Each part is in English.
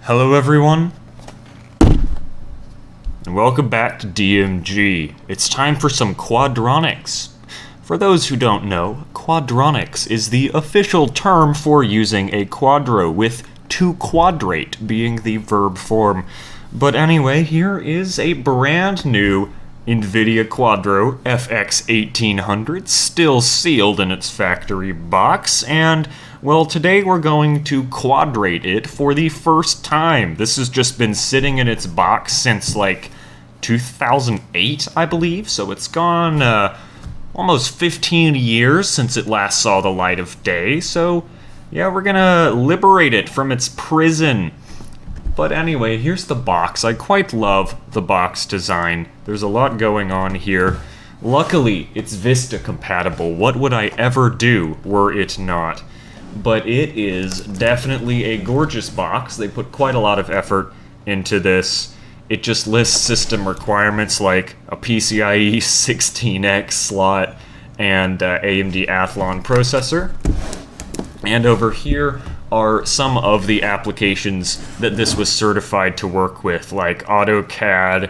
Hello everyone, and welcome back to DMG. It's time for some quadronics. For those who don't know, quadronics is the official term for using a quadro, with to quadrate being the verb form. But anyway, here is a brand new NVIDIA Quadro FX 1800, still sealed in its factory box, and well, today we're going to quadrate it for the first time. This has just been sitting in its box since like 2008, I believe, so it's gone almost 15 years since it last saw the light of day, so yeah, we're gonna liberate it from its prison. But anyway, here's the box. I quite love the box design. There's a lot going on here. Luckily, it's Vista compatible. What would I ever do were it not? But it is definitely a gorgeous box. They put quite a lot of effort into this. It just lists system requirements like a PCIe 16X slot and AMD Athlon processor. And over here are some of the applications that this was certified to work with, like AutoCAD,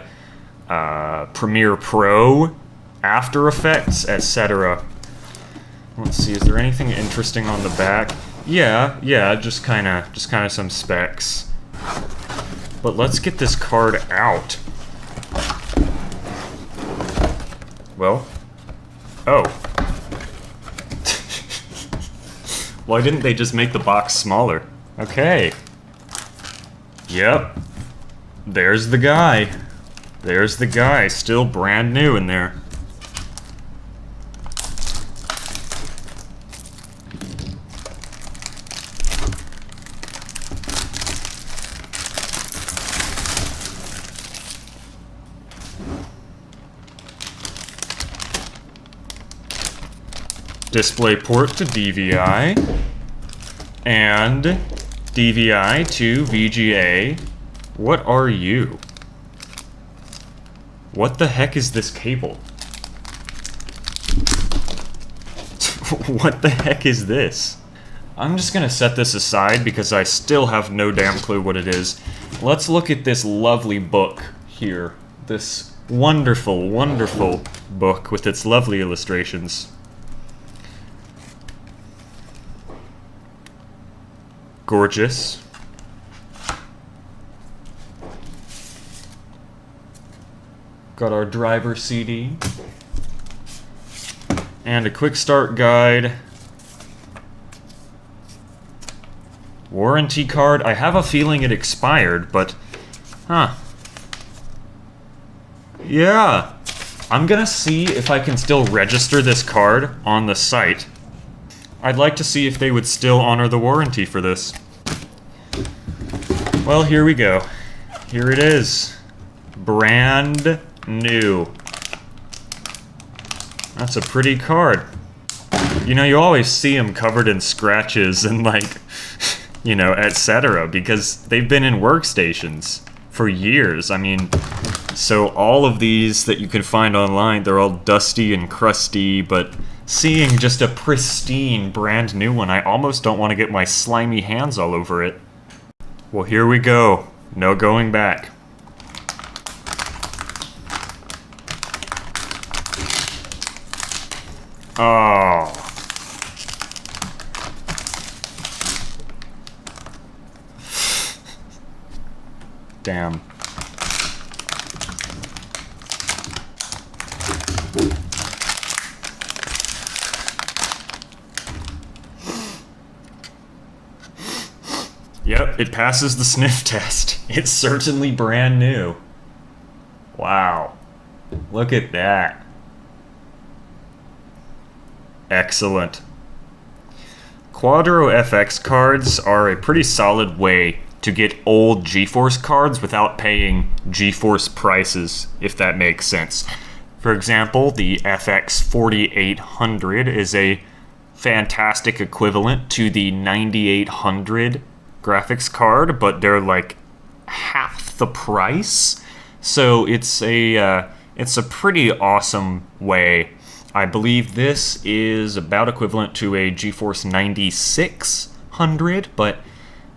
Premiere Pro, After Effects, etc. Let's see, is there anything interesting on the back? Yeah, just kind of some specs. But let's get this card out. Well, oh. Why didn't they just make the box smaller? Okay. Yep. There's the guy. There's the guy, still brand new in there. DisplayPort to DVI, and DVI to VGA. What are you? What the heck is this cable? What the heck is this? I'm just gonna set this aside because I still have no damn clue what it is. Let's look at this lovely book here. This wonderful, wonderful book with its lovely illustrations. Gorgeous. Got our driver CD. And a quick start guide. Warranty card. I have a feeling it expired, but... Huh. Yeah. I'm gonna see if I can still register this card on the site. I'd like to see if they would still honor the warranty for this. Well, here we go. Here it is. Brand new. That's a pretty card. You know, you always see them covered in scratches and like, you know, etc. because they've been in workstations for years. I mean, so all of these that you can find online, they're all dusty and crusty, but seeing just a pristine brand new one, I almost don't want to get my slimy hands all over it. Well, here we go. No going back. Oh. Damn. Yep, it passes the sniff test. It's certainly brand new. Wow. Look at that. Excellent. Quadro FX cards are a pretty solid way to get old GeForce cards without paying GeForce prices, if that makes sense. For example, the FX 4800 is a fantastic equivalent to the 9800 graphics card, but they're like half the price. So it's a pretty awesome way. I believe this is about equivalent to a GeForce 9600, but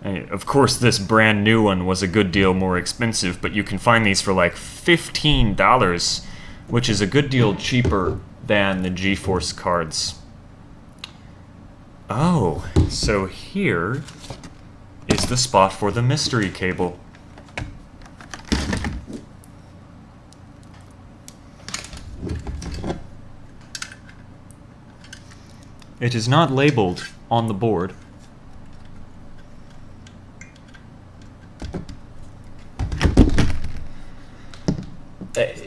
Of course, this brand new one was a good deal more expensive, but you can find these for like $15, which is a good deal cheaper than the GeForce cards. Oh, so here is the spot for the mystery cable. It is not labeled on the board.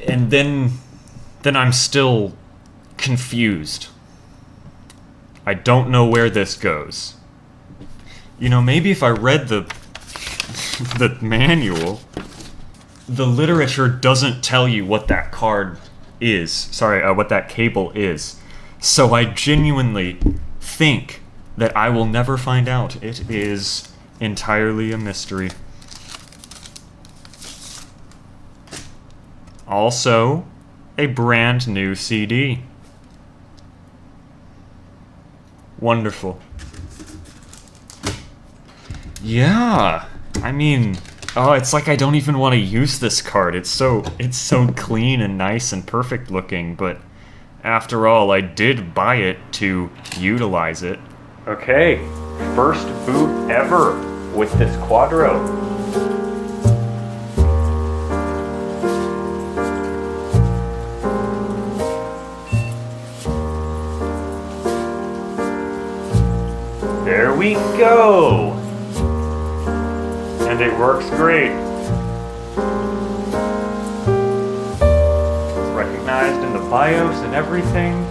And then I'm still confused. I don't know where this goes. You know, maybe if I read the manual, the literature doesn't tell you what that card is. Sorry, what that cable is. So I genuinely think that I will never find out. It is entirely a mystery. Also, a brand new CD. Wonderful. Yeah, I mean, oh, it's like I don't even want to use this card. It's so clean and nice and perfect looking, but after all, I did buy it to utilize it. Okay, first boot ever with this Quadro. There we go! And it works great. It's recognized in the BIOS and everything.